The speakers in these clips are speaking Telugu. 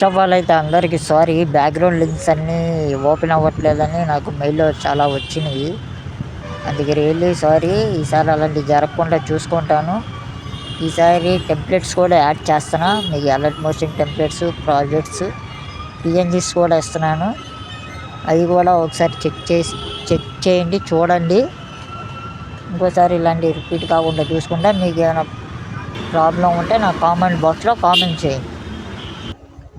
ఫస్ట్ ఆఫ్ ఆల్ అయితే అందరికీ సారీ, బ్యాక్గ్రౌండ్ లింక్స్ అన్నీ ఓపెన్ అవ్వట్లేదని నాకు మెయిల్లో చాలా వచ్చినాయి. అందుకే రియల్లీ సారీ. ఈసారి అలాంటివి జరగకుండా చూసుకుంటాను. ఈసారి టెంప్లెట్స్ కూడా యాడ్ చేస్తున్నా. మీకు alert motion templates, projects, PNGs కూడా ఇస్తున్నాను. అవి కూడా ఒకసారి చెక్ చేయండి, చూడండి. ఇంకోసారి ఇలాంటి రిపీట్ కాకుండా చూసుకుంటా. మీకు ఏమైనా ప్రాబ్లం ఉంటే నా కామెంట్ బాక్స్లో కామెంట్ చేయండి.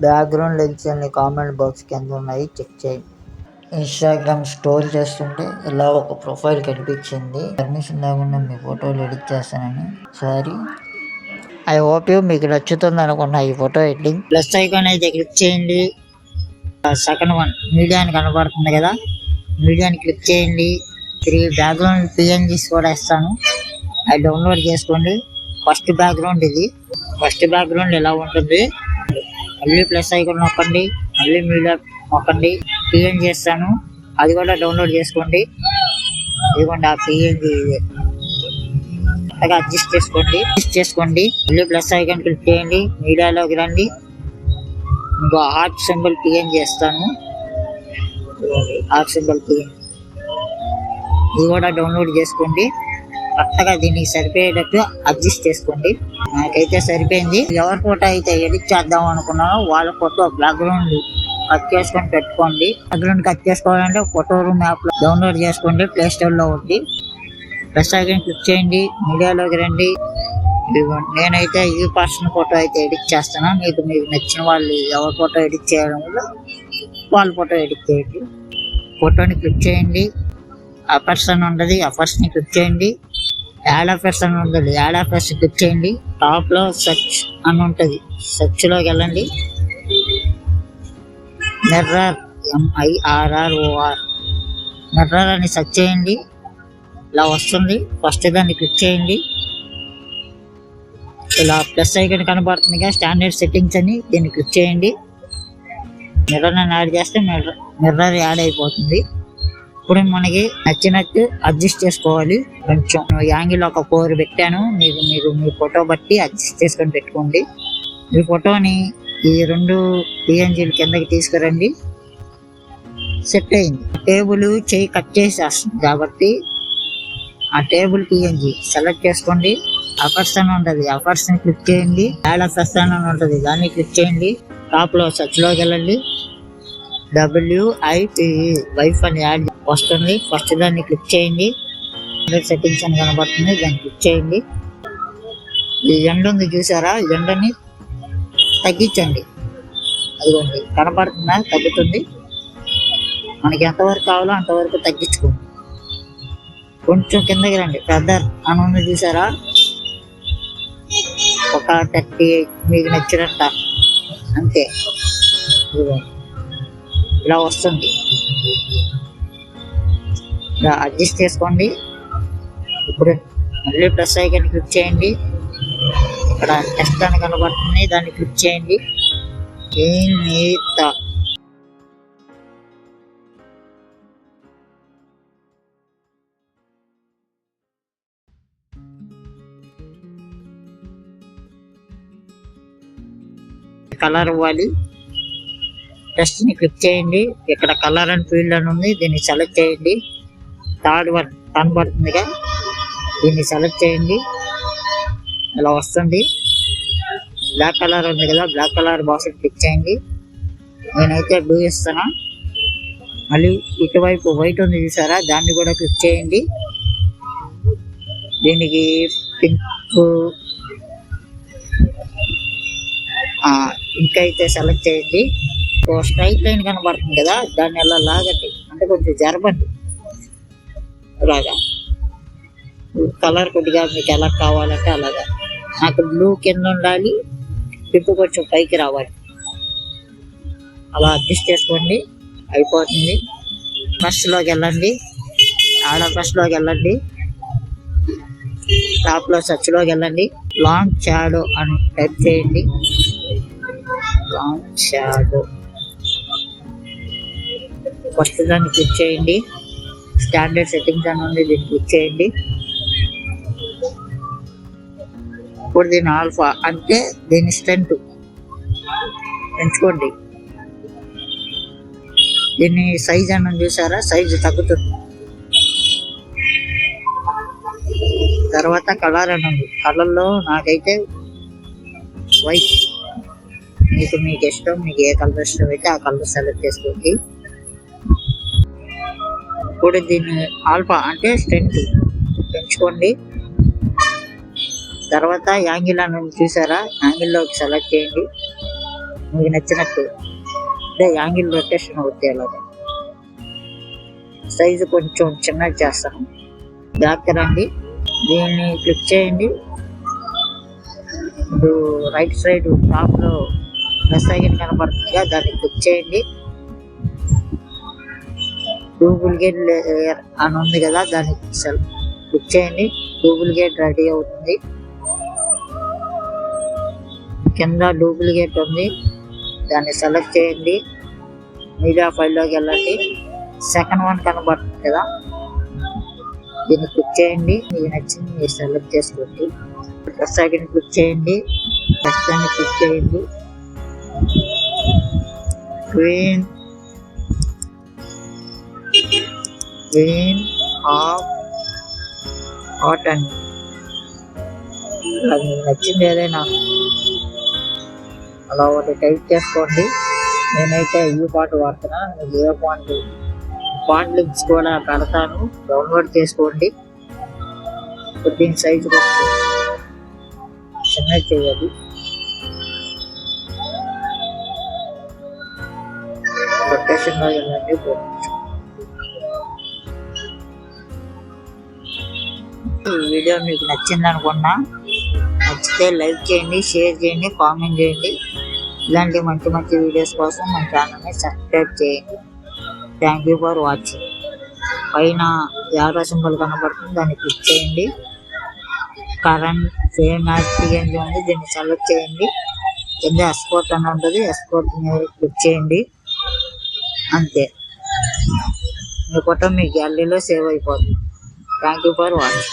బ్యాక్గ్రౌండ్ లింక్స్ అన్ని కామెంట్ బాక్స్ కింద ఉన్నాయి, చెక్ చేయండి. ఇన్స్టాగ్రామ్ స్టోరీ చేస్తుంటే ఇలా ఒక ప్రొఫైల్ కనిపించింది. పర్మిషన్ లేకుండా మీ ఫోటోలు ఎడిట్ చేస్తానని సారీ. ఐ హోప్ యూ మీకు నచ్చుతుంది అనుకున్నా ఈ ఫోటో ఎడిటింగ్. ప్లస్ ఐకాన్ అయితే క్లిక్ చేయండి. సెకండ్ వన్ మీడియా అని కనబడుతుంది కదా, మీడియాని క్లిక్ చేయండి. 3 బ్యాక్గ్రౌండ్ పిఎన్జీస్ కూడా ఇస్తాను, అవి డౌన్లోడ్ చేసుకోండి. ఫస్ట్ బ్యాక్గ్రౌండ్ ఇది. ఫస్ట్ బ్యాక్గ్రౌండ్ ఎలా ఉంటుంది, మళ్ళీ ప్లస్ ఐకాన్ నొక్కండి, మళ్ళీ మీడియా నొక్కండి. పిఎన్జీ ఇస్తాను, అది కూడా డౌన్లోడ్ చేసుకోండి. ఇదిగోండి ఆ పిఎన్జీ ఇది. అడ్జస్ట్ చేసుకోండి. మళ్ళీ ప్లస్ ఐకాన్ క్లిక్ చేయండి, మీడియాలోకి రండి. ఇంకో హార్ట్ సింబల్ పిఎన్జీ ఇస్తాను, హార్ట్ సింబల్ పిఎన్జీ ఇది కూడా డౌన్లోడ్ చేసుకోండి. కరెక్ట్గా దీనికి సరిపోయేటట్టు అడ్జస్ట్ చేసుకోండి. నాకైతే సరిపోయింది. ఎవరి ఫోటో అయితే ఎడిట్ చేద్దాం అనుకున్నానో వాళ్ళ ఫోటో బ్యాక్గ్రౌండ్ కట్ చేసుకొని పెట్టుకోండి. బ్యాక్గ్రౌండ్ కట్ చేసుకోవాలంటే ఫోటో రూమ్ యాప్ లో డౌన్లోడ్ చేసుకోండి, ప్లే స్టోర్ లో ఉంది. ప్లస్ ఐకాన్ క్లిక్ చేయండి, మీడియాలోకి రండి. నేనైతే ఈ పర్సన్ ఫోటో అయితే ఎడిట్ చేస్తాను. మీకు నచ్చిన వాళ్ళు ఎవరి ఫోటో ఎడిట్ చేయడం వల్ల వాళ్ళ ఫోటో ఎడిట్ చేయండి. ఫోటోని క్లిక్ చేయండి, ఆ పర్సన్ ఉంటుంది, ఆ పర్సన్ క్లిక్ చేయండి. యాడ్ ఆఫ్ పర్సన్ ఉంటుంది, యాడ్ ఆఫ్ పర్సన్ క్లిక్ చేయండి. టాప్ లో సెర్చ్ అని ఉంటుంది, సెర్చ్ లోకి వెళ్ళండి. మిర్రర్ MIRROR మిర్రర్ అని సెర్చ్ చేయండి. ఇలా వస్తుంది. ఫస్ట్ దాన్ని క్లిక్ చేయండి. ఇలా ప్లస్ ఐకాన్ కనబడుతుంది కదా, స్టాండర్డ్ సెట్టింగ్స్ అని, దీన్ని క్లిక్ చేయండి. మిర్రర్ అని యాడ్ చేస్తే మిర్రర్ యాడ్ అయిపోతుంది. ఇప్పుడు మనకి నచ్చినట్టు అడ్జస్ట్ చేసుకోవాలి. కొంచెం యాంగిల్ ఒక 4 పెట్టాను, మీరు మీ ఫోటో బట్టి అడ్జస్ట్ చేసుకొని పెట్టుకోండి. ఈ ఫోటోని ఈ 2 పిఎన్జీల కిందకి తీసుకురండి. సెట్ అయింది. టేబుల్ చేయి కట్ చేసేస్తుంది కాబట్టి ఆ టేబుల్ పిఎన్జీ సెలెక్ట్ చేసుకోండి. ఆ పర్సన్ ఉంటుంది, ఆ పర్సన్ క్లిక్ చేయండి. యాడ్ ఆఫ్ పర్సన్ అని ఉంటుంది, దాన్ని క్లిక్ చేయండి. టాప్ లో సెర్చ్ లోకి వెళ్ళండి. WITE వైఫ్ అని యాడ్ వస్తుంది. ఫస్ట్ దాన్ని క్లిక్ చేయండి. సెట్టింగ్స్ అని కనబడుతుంది, దాన్ని క్లిక్ చేయండి. ఈ ఎండ్ ఉంది చూసారా, ఎండని తగ్గించండి. అదిగోండి కనబడుతుందా, తగ్గుతుంది. మనకి ఎంతవరకు కావాలో అంతవరకు తగ్గించుకోండి. కొంచెం కిందకి రండి, ఫెదర్ అని ఉంది చూసారా, ఒక 30 మీకు నచ్చినట్ట అంతే. ఇలా వస్తుంది. ఇలా అడ్జస్ట్ చేసుకోండి. ఇప్పుడు మళ్ళీ ప్లస్ ఐకాన్ క్లిక్ చేయండి. ఇక్కడ టెక్స్ట్ అని కనబడుతుంది, దాన్ని క్లిక్ చేయండి. కలర్ ఇవ్వాలి. టెస్ట్ ని క్లిక్ చేయండి. ఇక్కడ కలర్ అండ్ ఫీల్డ్ అని ఉంది, దీన్ని సెలెక్ట్ చేయండి. థర్డ్ వన్ కనబడుతుందిగా, దీన్ని సెలెక్ట్ చేయండి. ఇలా వస్తుంది. బ్లాక్ కలర్ ఉంది కదా, బ్లాక్ కలర్ బాక్స్ క్లిక్ చేయండి. నేనైతే బ్లూ ఇస్తాను. మళ్ళీ ఇటువైపు వైట్ ఉంది చూసారా, దాన్ని కూడా క్లిక్ చేయండి. దీనికి పింక్ అయితే సెలెక్ట్ చేయండి. స్ట్రైట్ లైన్ కనబడుతుంది కదా, దాన్ని ఎలా లాగండి, అంటే కొంచెం జరపండి. అలాగా కలర్ కొద్దిగా మీకు ఎలా కావాలంటే అలాగా. నాకు బ్లూ కింద ఉండాలి, పింక్ కొంచెం పైకి రావాలి. అలా అడ్జస్ట్ చేసుకోండి, అయిపోతుంది. ఫస్ట్లోకి వెళ్ళండి, ఫస్ట్లోకి వెళ్ళండి. టాప్లో సెర్చ్లోకి వెళ్ళండి. లాంగ్ షాడో అని టైప్ చేయండి. లాంగ్ షాడో ఫస్ట్ దాన్ని క్లిక్ చేయండి. స్టాండర్డ్ సెట్టింగ్స్ అని ఉంది, దీన్ని క్లిక్ చేయండి. ఇప్పుడు దీని ఆల్ఫా అంటే దీని స్ట్రెంత్ పెంచుకోండి. దీన్ని సైజ్ అన్నం చూసారా, సైజు తగ్గుతుంది. తర్వాత కలర్ అన్నది, కలర్లో నాకైతే వైట్. మీకు ఇష్టం, మీకు ఏ కలర్ ఇష్టం అయితే ఆ కలర్ సెలెక్ట్ చేసుకోండి. ఇప్పుడు దీన్ని ఆల్ఫా అంటే స్ట్రెంత్ పెంచుకోండి. తర్వాత యాంగిల్ అన్నది చూసారా, యాంగిల్లోకి సెలెక్ట్ చేయండి మీకు నచ్చినట్టు. అంటే యాంగిల్ రొటేషన్ అవుతాయి. అలాగా సైజు కొంచెం చిన్నది చేస్తాను. బ్యాక్ రండి, దీన్ని క్లిక్ చేయండి. ఇప్పుడు రైట్ సైడ్ టాప్లో ప్లస్ ఐకాన్ కనబడుతుందిగా, దాన్ని క్లిక్ చేయండి. డూప్లికేట్ లేయర్ అని ఉంది కదా, దాన్ని క్లిక్ చేయండి. డూప్లికేట్ రెడీ అవుతుంది. కింద డూప్లికేట్ ఉంది, దాన్ని సెలెక్ట్ చేయండి. మీడియా ఫైల్లోకి వెళ్ళండి. సెకండ్ వన్ కనబడుతుంది కదా, దీన్ని క్లిక్ చేయండి. మీకు నచ్చింది మీరు సెలెక్ట్ చేసుకోండి. ప్లస్ ఐకాన్ క్లిక్ చేయండి, ప్లస్ దాన్ని క్లిక్ చేయండి. గ్రీన్ ఆఫ్ కాటన్, అది మీకు నచ్చింది ఏదైనా అలా ఒకటి టైప్ చేసుకోండి. నేనైతే ఈ పాట వాడుతున్నా, మీకు ఏ ఫాంట్ లింక్స్ కూడా పెడతాను, డౌన్లోడ్ చేసుకోండి. ఇప్పుడు దీని సైజు కొంచెం చిన్నది చేయాలి. రొటేషన్లో వెళ్ళండి. ఈ వీడియో మీకు నచ్చింది అనుకున్నా. నచ్చితే లైక్ చేయండి, షేర్ చేయండి, కామెంట్ చేయండి. ఇలాంటి మంచి మంచి వీడియోస్ కోసం మన ఛానల్ని సబ్స్క్రైబ్ చేయండి. Thank you for watching. పైన యారో సింబల్ కనబడుతుంది, దాన్ని క్లిక్ చేయండి. కరెంట్ సేమ్ యాక్టివ్ ఉంది, దీన్ని సెలెక్ట్ చేయండి. కింద ఎక్స్పోర్ట్ అని ఉంటుంది, ఎక్స్పోర్ట్ మీద క్లిక్ చేయండి. అంతే, మీ ఫోటో మీ గ్యాలరీలో సేవ్ అయిపోతుంది. Thank you for watching.